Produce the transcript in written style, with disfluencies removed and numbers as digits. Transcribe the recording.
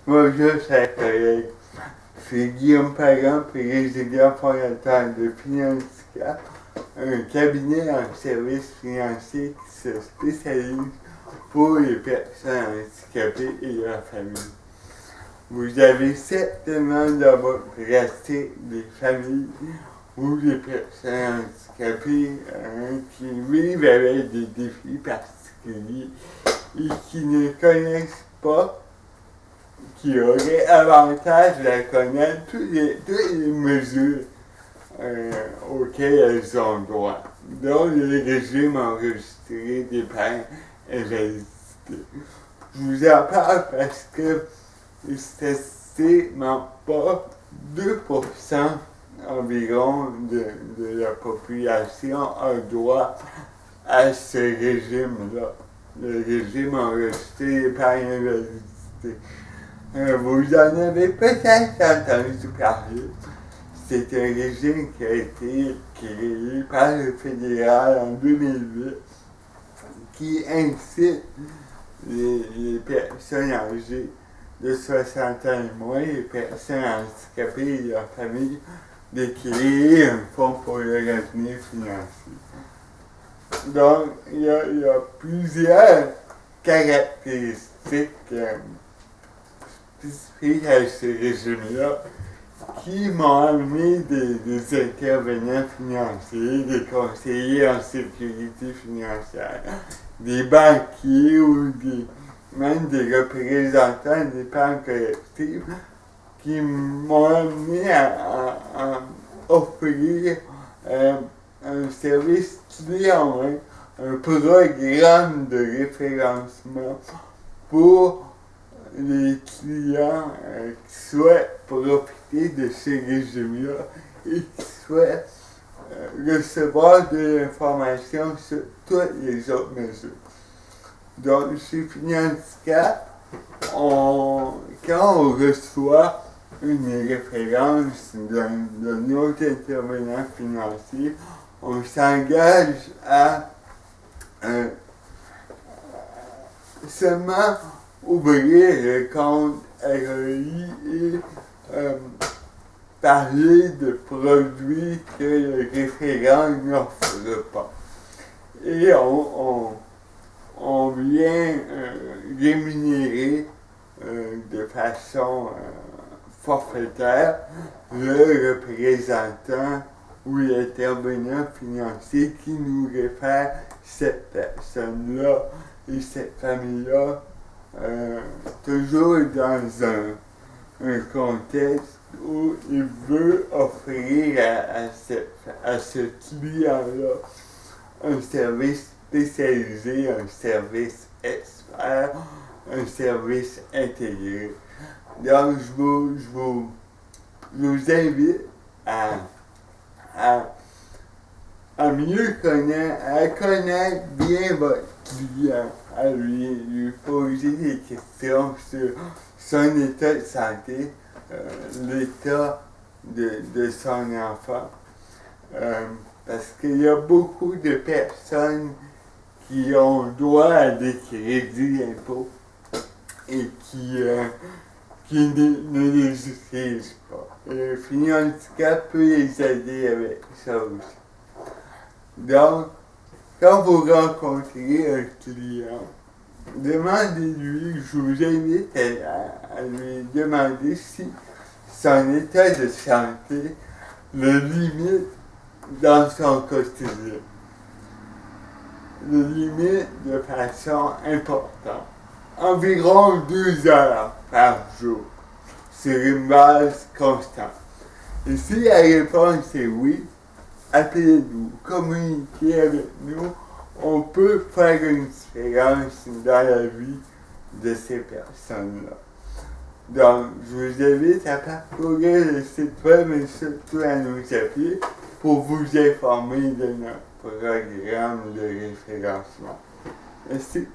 Bonjour, chers collègues. Je suis Guillaume Parent, président fondateur de Financica, un cabinet en services financiers qui se spécialise pour les personnes handicapées et leurs familles. Vous avez certainement dans votre pratique des familles ou des personnes handicapées qui vivent avec des défis particuliers et qui ne connaissent pas, qui auraient avantage à connaître toutes les mesures auxquelles elles ont droit, dont le régime enregistré d'épargne invalidité. Je vous en parle parce que statistiquement pas 2% environ de la population a droit à ce régime-là, le régime enregistré d'épargne invalidité. Vous en avez peut-être entendu parler. C'est un régime qui a été créé par le fédéral en 2008 qui incite les personnes âgées de 60 ans et moins, les personnes handicapées et leurs familles, de créer un fonds pour le revenu financier. Donc, il y a plusieurs caractéristiques spécifiques à ce régime-là qui m'ont amené des intervenants financiers, des conseillers en sécurité financière, des banquiers ou même des représentants d'épargne collective qui m'ont amené à offrir un service clé en main, un programme de référencement pour les clients qui souhaitent profiter de ce régime-là et qui souhaitent recevoir de l'information sur toutes les autres mesures. Donc, chez Financica, quand on reçoit une référence d'un autre intervenant financier, on s'engage à seulement ouvrir le compte REI et parler de produits que le référent n'offre pas. Et on vient rémunérer de façon forfaitaire le représentant ou l'intervenant financier qui nous réfère cette personne-là et cette famille-là, toujours dans un contexte où il veut offrir à ce client-là un service spécialisé, un service expert, un service intégré. Donc, je vous invite à mieux connaître bien votre client, à lui poser des questions sur son état de santé, l'état de son enfant. Parce qu'il y a beaucoup de personnes qui ont droit à des crédits d'impôt et qui ne les utilisent pas. Le Financica peut les aider avec ça aussi. Donc, quand vous rencontrez un client, demandez-lui, je vous invite à lui demander si son état de santé le limite dans son quotidien. Le limite de façon importante. Environ 12 heures par jour, sur une base constante. Et si la réponse est oui, appelez-nous, communiquez avec nous, on peut faire une différence dans la vie de ces personnes-là. Donc, je vous invite à parcourir le site web et surtout à nous appeler pour vous informer de notre programme de référencement. Merci.